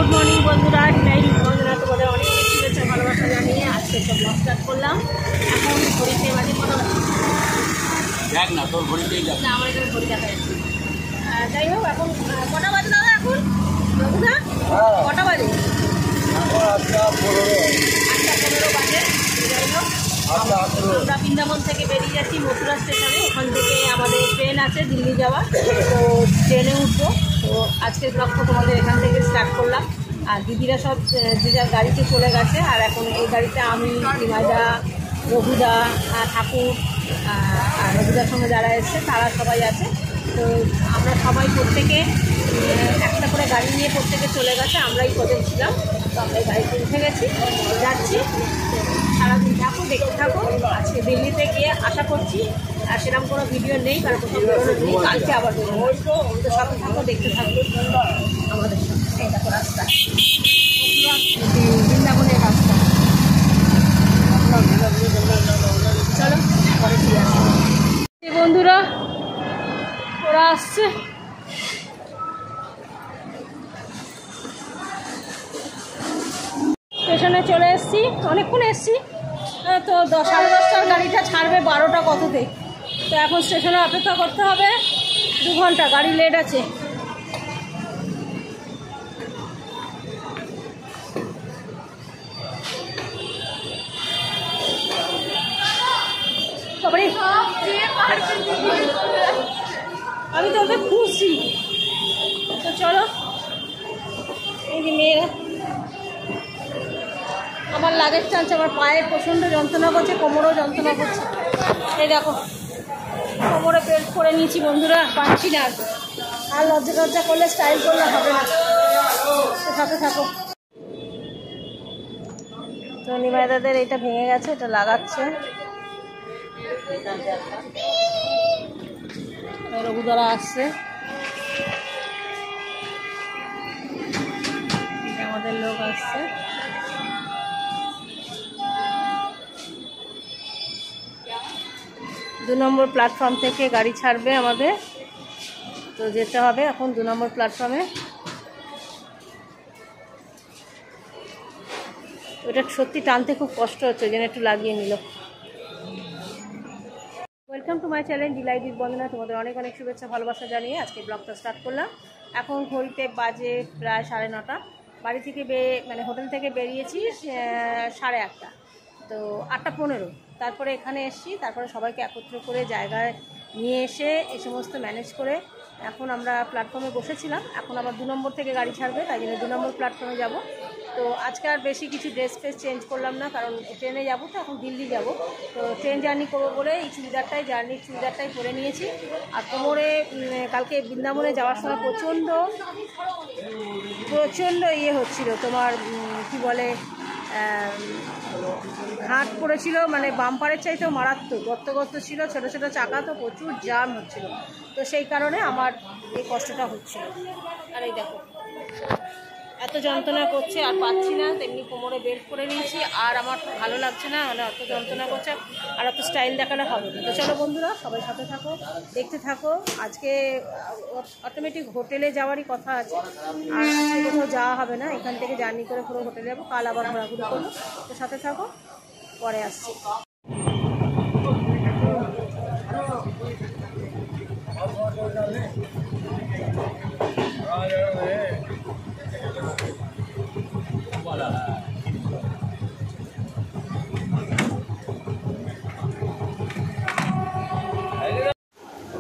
Good morning বন্ধুরা, বন্ধুরা তোমাদের অনেক অনেক শুভেচ্ছা ভালোবাসা জানিয়ে আজকে একটা ব্লগ স্টার্ট করলাম। এখন ঘড়িতে বাজে কটা বাজে? দেখ না, তোর ঘড়িতেই যাবে না, আমার এখানে ঘড়ি দেখা যাচ্ছে। যাই হোক, এখন কটা বাজে দাদা? এখন দাদা কটা বাজে? 8:15 বাজে। যাই হোক, আমরা বৃন্দাবন থেকে বেরিয়ে যাচ্ছি মথুরা স্টেশনে। ওখান থেকে আমাদের ট্রেন আছে দিল্লি যাওয়ার, তো ট্রেনে উঠবো। তো আজকের ব্লগটা তোমাদের এখান থেকে স্টার্ট করলাম। আর দিদিরা সব যে যার গাড়িতে চলে গেছে, আর এখন এই গাড়িতে আমি, নিমাইদা, রঘুদা, ঠাকুর আর রঘুদার সঙ্গে যারা এসছে তারা সবাই আছে। তো আমরা সবাই প্রত্যেকে একটা করে গাড়ি নিয়ে প্রত্যেকে চলে গেছে। আমরাই কজন ছিলাম, তো আমরা এই গাড়িতে উঠে গেছি, যাচ্ছি। সারাদিন থাকো, দেখতে থাকো। আজকে দিল্লিতে গিয়ে আশা করছি আর সেরকম কোনো ভিডিও নেই, কারণ কোথাও বেরোনো নেই। কালকে আবার বেরোবো, আমাদের সাথে থাকো, দেখতে থাকো আমাদের সাথে। এই দেখো রাস্তা, বৃন্দাবনের রাস্তা। চলো পরে ফিরে আসি। বন্ধুরা ওরা আসছে। স্টেশনে চলে এসেছি, অনেকক্ষণ এসেছি। তো 10:30টার গাড়িটা ছাড়বে 12টা কততে। তো এখন স্টেশনে অপেক্ষা করতে হবে 2 ঘন্টা, গাড়ি লেট আছে। আমি তো ওকে খুঁজছি। তো চলো, এই যে মেয়েরা আমার লাগেজ টানছে। আমার পায়ে প্রচণ্ড যন্ত্রণা করছে, কোমরেও যন্ত্রণা করছে। এই দেখো কোমরে বেল্ট করে নিয়েছি বন্ধুরা, পাচ্ছি না। আর লজ্জা করলে, স্টাইল করলে হবে না। সাথে থাকো। তো নিমাইদাদের এটা ভেঙে গেছে, এটা লাগাচ্ছে। রঘুদারা আসছে, আমাদের লোক আসছে। দু নম্বর প্ল্যাটফর্ম থেকে গাড়ি ছাড়বে আমাদের, তো যেতে হবে এখন 2 নম্বর প্ল্যাটফর্মে। ওটা সত্যি টানতে খুব কষ্ট হচ্ছে, ওই জন্য একটু লাগিয়ে নিল। Welcome to my channel delight with Bandana. তোমাদের অনেক অনেক শুভেচ্ছা ভালোবাসা জানিয়ে আজকে ব্লগটা স্টার্ট করলাম। এখন ঘড়িতে বাজে প্রায় 9:30। বাড়ি থেকে মানে হোটেল থেকে বেরিয়েছি 8:30। তো 8:15। তারপরে এখানে এসেছি, তারপরে সবাইকে একত্র করে জায়গায় নিয়ে এসে এই সমস্ত ম্যানেজ করে এখন আমরা প্ল্যাটফর্মে বসেছিলাম। এখন আবার 2 নম্বর থেকে গাড়ি ছাড়বে, তাই জন্য 2 নম্বর প্ল্যাটফর্মে যাব। তো আজকে আর বেশি কিছু ড্রেস চেঞ্জ করলাম না, কারণ ট্রেনে যাব, তো এখন দিল্লি যাব। তো ট্রেন জার্নি করবো বলে এই জার্নির চুড়িদারটাই পরে নিয়েছি। আর কোমরে কালকে বৃন্দাবনে যাওয়ার সময় প্রচণ্ড ইয়ে হচ্ছিল, তোমার কি বলে, হাট পড়েছিল, মানে বাম্পারের চাইতেও মারাত্মক গর্ত ছিল, ছোটো ছোটো চাকা, তো প্রচুর জ্যাম হচ্ছিল। তো সেই কারণে আমার এই কষ্টটা হচ্ছিল। আর এই দেখো এত যন্ত্রণা করছে, আর পাচ্ছি না। তেমনি কোমরে বেল্ট করে নিয়েছি, আর আমার ভালো লাগছে না, মানে এত যন্ত্রণা করছে, আর এত স্টাইল দেখালে হবে না। তো চলো বন্ধুরা, সবাই সাথে থাকো, দেখতে থাকো। আজকে অটোমেটিক হোটেলে যাওয়ারই কথা আছে, আর আজকে কোথাও যাওয়া হবে না। এখান থেকে জার্নি করে পুরো হোটেলে যাবো, কাল আবার ঘোরাঘুরি করবো। তো সাথে থাকো, পরে আসছি।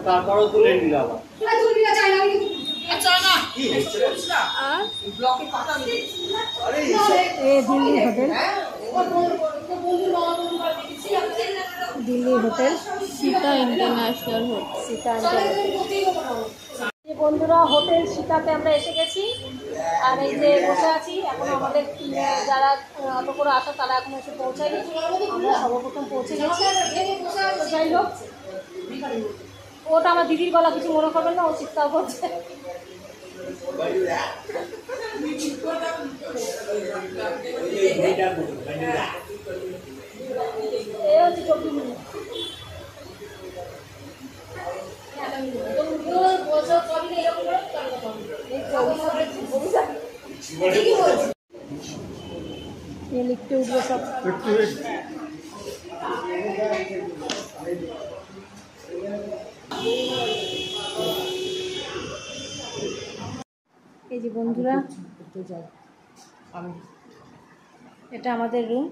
তারপরও তুলে নিলাম। দিল্লি হোটেল সীতা ইন্টারন্যাশনাল বন্ধুরা, হোটেল সীতাতে আমরা এসে গেছি। আর এই যে বসে আছি, এখন আমাদের যারা অটো করে আসা তারা এখন এসে পৌঁছায়নি, আমরা সর্বপ্রথম পৌঁছে গেছি। যাই হোক, ওটা আমার দিদির গলা, কিছু মনে করবেন না, ও চিৎকার করছে। এই হচ্ছে 24 মিনিট। লিখতে উঠবে সব। এই যে বন্ধুরা, এটা আমাদের রুম।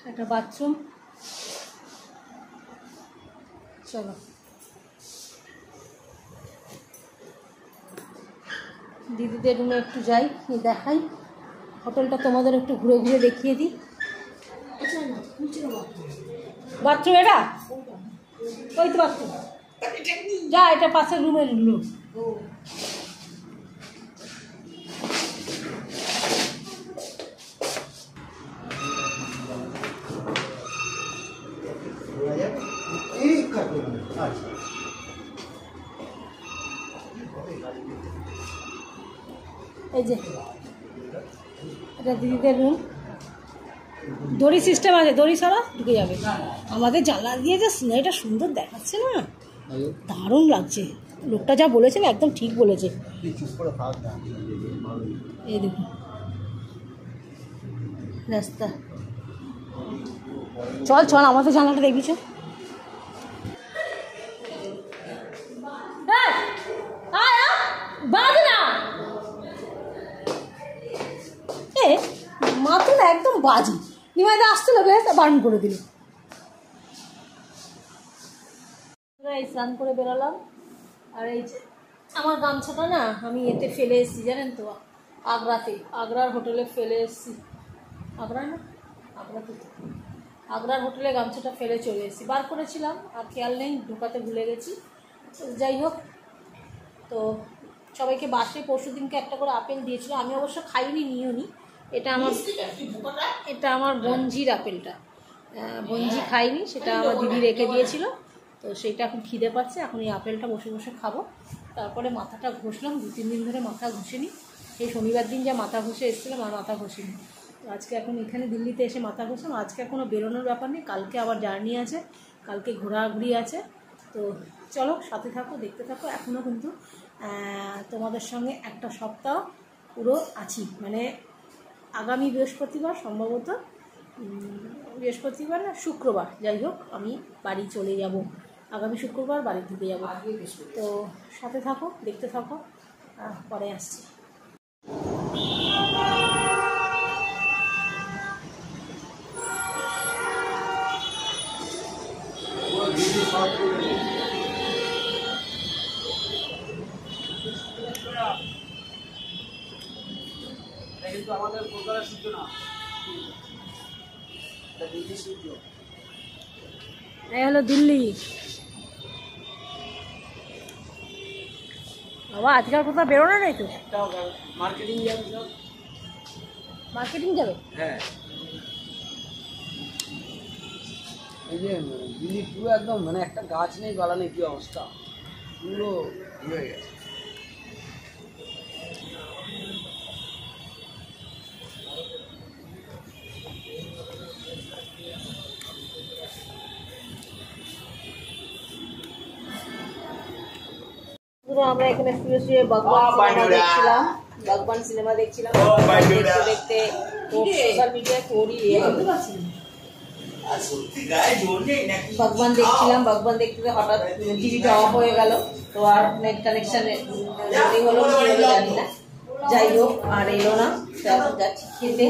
একটা বাথরুম। চলো দিদিদের রুমে একটু যাই, দেখাই হোটেলটা, তোমাদের একটু ঘুরে ঘুরে দেখিয়ে দিই। বাথরুম এটা, ওই তো বাথরুম, যা এটা পাশের রুমের রুম। এই যে এটা দিদিদের রুম, দড়ি সিস্টেম আছে, দড়ি ছাড়া ঢুকে যাবে। আমাদের জানলা দিয়ে যে সিনারিটা সুন্দর দেখাচ্ছে না, দারুণ লাগছে। লোকটা যা বলেছে না একদম ঠিক বলেছে। এই দেখুন রাস্তা, চল চল আমাদের জানলাটা দেখবি। চল মাত্র না একদম বাজি, নিমাইদা আসছিল বেশ, বারণ করে দিল। এই স্নান করে বেরোলাম, আর এই যে আমার গামছাটা না আমি এতে ফেলে এসেছি, জানেন তো, আগ্রাতে, আগ্রার হোটেলে ফেলে এসেছি। আগ্রা না, আগ্রাতে, আগ্রার হোটেলে গামছাটা ফেলে চলে এসেছি। বার করেছিলাম আর খেয়াল নেই, ঢোকাতে ভুলে গেছি। যাই হোক, তো সবাইকে বাসে পরশু দিনকে একটা করে আপেল দিয়েছিল, আমি অবশ্য খাইনি, নিও নি। এটা আমার বঞ্জির আপেলটা, বঞ্জি খাইনি, সেটা আমার দিদি রেখে দিয়েছিল। তো সেইটা এখন খিদে পাচ্ছে, এখন এই আপেলটা বসে বসে খাবো। তারপরে মাথাটা ঘষলাম, 2-3 দিন ধরে মাথা ঘষেনি। এই শনিবার দিন যা মাথা ঘষে এসেছিলাম আর মাথা ঘষিনি। আজকে এখন এখানে দিল্লিতে এসে মাথা ঘষলাম। আজকে এখনও বেরোনোর ব্যাপার নেই, কালকে আবার জার্নি আছে, কালকে ঘোরাঘুরি আছে। তো চলো সাথে থাকো, দেখতে থাকো। এখনও কিন্তু তোমাদের সঙ্গে একটা সপ্তাহ পুরো আছি, মানে আগামী বৃহস্পতিবার, সম্ভবত বৃহস্পতিবার না শুক্রবার, যাই হোক আমি বাড়ি চলে যাব। আগামী শুক্রবার বাড়ি ঢুকে যাবো। তো সাথে থাকো, দেখতে থাকো, পরে আসছি। কিন্তু আমাদের কলকাতার সূর্য না, দিল্লি সূর্য। এই হলো দিল্লি। বাবা আজকাল কোথাও বেরোনো নেই তো? মার্কেটিং যাবে, সব মার্কেটিং যাবে। হ্যাঁ, এই যে দিল্লি পুরো একদম, মানে একটা গাছ নেই, বালা নেই, কি অবস্থা, পুরো হয়ে গেছে। আমরা এখানে শুয়ে শুয়ে ভগবান সিনেমা দেখছিলাম। দেখতে দেখতে সোশ্যাল মিডিয়ায় তোরই ভগবান দেখছিলাম। ভগবান দেখতে হঠাৎ টিভিটা অফ হয়ে গেল, তো আর নেট কানেকশন হলো জানি না। যাই হোক আর এলো না, যাচ্ছি খেতে।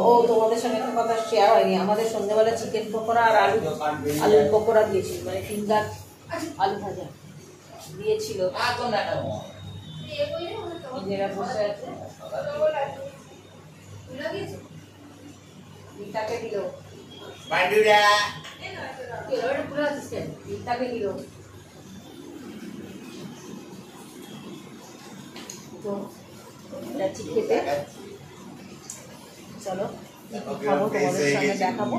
ও তোমাদের সঙ্গে একটা কথা শেয়ার হয়নি, আমাদের সন্ধ্যাবেলা চিকেন পকোড়া আর আলুর পকোড়া দিয়েছিল, মানে ফিঙ্গার আলু ভাজা দিয়েছিল। নিজেরা বসে আছে, গীতাকে দিল, গীতাকে দিল। তো যাচ্ছি খেতে, চলো খাবো, তোমাদের সঙ্গে দেখাবো।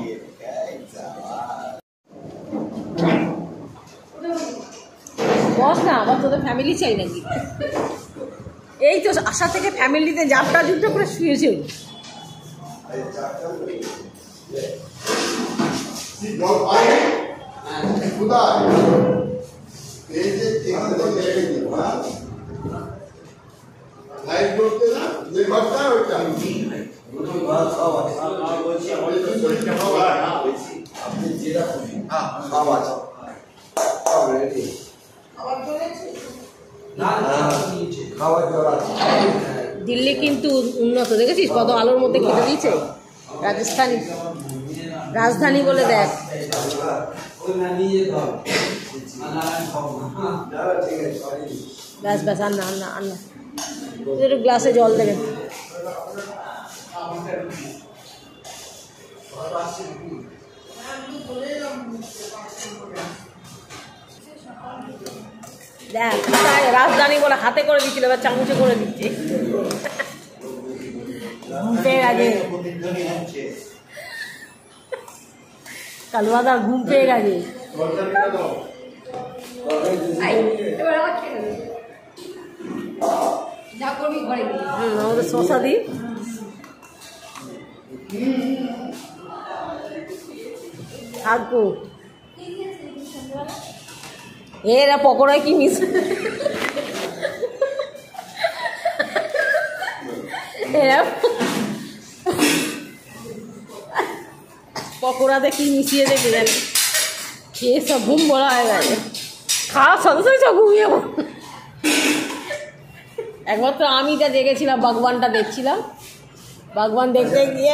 বস না, আবার তোদের ফ্যামিলি চাই নাকি? এই তো আশা থেকে ফ্যামিলিতে যাত্রা যুদ্ধ করে শুয়েছে। দিল্লি কিন্তু উন্নত, দেখেছিস কত আলোর মধ্যে খেতে দিয়েছে। রাজস্থানী রাজধানী বলে দেখ। ব্যাস ব্যাস, আন্না আন্না আন্না, একটু গ্লাসে জল দেবেন। দেখ রাজধানী বলে হাতে করে দিচ্ছিল, এবার চামচে করে দিচ্ছে। কালুয়াদা ঘুম পেয়ে গেছে। আমাদের শশা দি থাকবো। এরা পকোড়ায় কি মিশ, এরা পকোড়াতে কি মিশিয়ে দেখে জানি, খেয়ে সব ঘুম বলা হয়ে গেছে। খাওয়ার সাথে সাথে সব ঘুমিয়ে একমাত্র আমি যা জেগেছিলাম, বাগবানটা দেখছিলাম। বাগবান দেখতে গিয়ে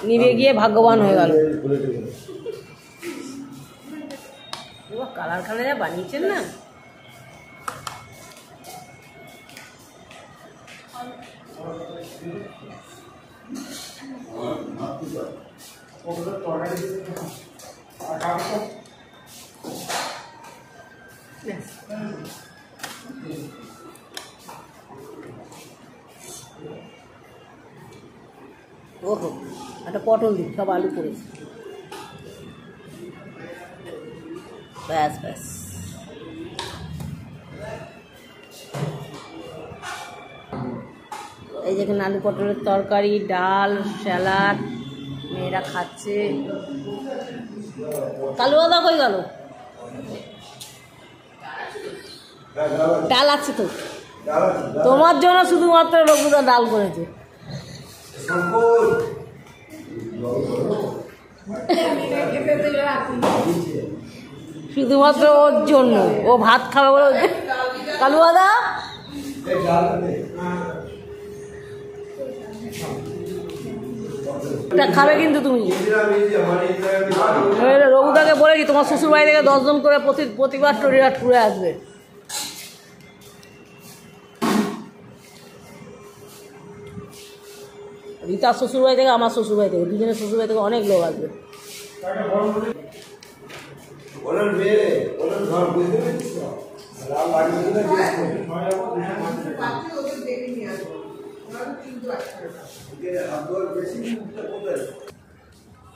নিভে গিয়ে ভাগ্যবান হয়ে গেল। কালার খানে যা বানিয়েছেন না, ওহো একটা পটল দিই, সব আলু করেছি। ব্যাস ব্যাস, এই যেখানে আলু পটলের তরকারি, ডাল, স্যালাড, মেয়েরা খাচ্ছে। কালুয়াদা কই গেল? ডাল আছে তো, তোমার জন্য শুধুমাত্র রঘুদা ডাল করেছে। শুধুমাত্র ওর জন্য, ও ভাত খাবে বলে। কালুয়াদা খাবে কিন্তু তুমি। রঘুদাকে বলেছি তোমার শ্বশুর বাড়ি থেকে 10 জন করে প্রতিবার টরিরাট ঘুরে আসবে। রীতার শ্বশুরবাড়ি থেকে, আমার শ্বশুরবাড়ি থেকে, দুজনের শ্বশুরবাড়ি থেকে অনেক লোক আসবে।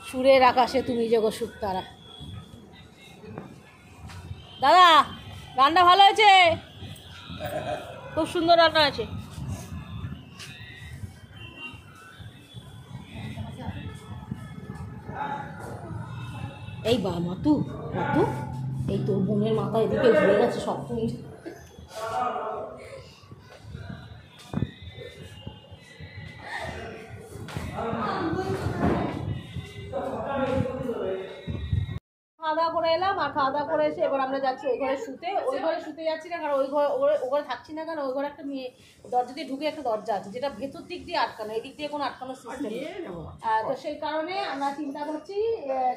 সুরের আকাশে তুমি জগৎ সুতারা। দাদা রান্না ভালো হয়েছে, খুব সুন্দর রান্না আছে। এই বা মাতু মাতু, এই তোর বোনের মাথা এদিকে ঘুরে গেছে সব। তুমি খাওয়া দাওয়া করে এলাম, আর খাওয়া দাওয়া করে এসে এবার আমরা যাচ্ছি ওই ঘরে শুতে। ওই ঘরে শুতে যাচ্ছি না কারণ ওই ঘরে থাকছি না, কারণ ওই ঘরে একটা মেয়ে দরজা দিয়ে ঢুকে একটা দরজা আছে, যেটা ভেতর দিক দিয়ে আটকানো, এই দিক দিয়ে কোনো আটকানোর সিস্টেম নেই। তো সেই কারণে আমরা চিন্তা করছি,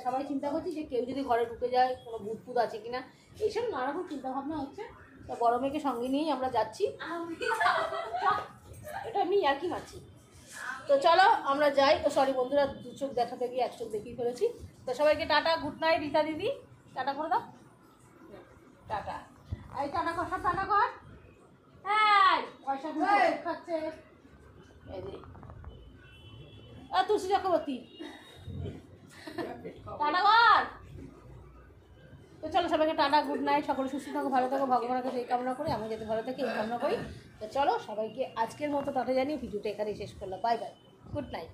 সবাই চিন্তা করছি যে কেউ যদি ঘরে ঢুকে যায় কোনো ভূত ফুত আছে কিনা, এইসব নানা রকম চিন্তাভাবনা হচ্ছে। তো বড় মেয়েকে সঙ্গে নিয়েই আমরা যাচ্ছি, এটা আমি আর কি মারছি। তো চলো আমরা যাই। সরি বন্ধুরা, 2 চোখ দেখাতে গিয়ে 1 চোখ দেখিয়ে ফেলেছি। তো সবাইকে টাটা, গুড নাইট। রীতা দিদি টাটা করে দাও, টাটা। এই টাটা কর, সব টাটা কর। হ্যাঁ পয়সা খাচ্ছে এই যে তুলসী চক্রবর্তী, টাটা কর। তো চলো সবাইকে টাটা, গুড নাইট। সকলে সুস্থ থাকো, ভালো থাকো, ভগবানের কাছে এই কামনা করি, আমি যাতে ভালো থাকি এই কামনা করি। তো চলো সবাইকে আজকের মতো টাটা জানিয়ে ভিডিওটা এখানেই শেষ করলাম। Bye bye, good night.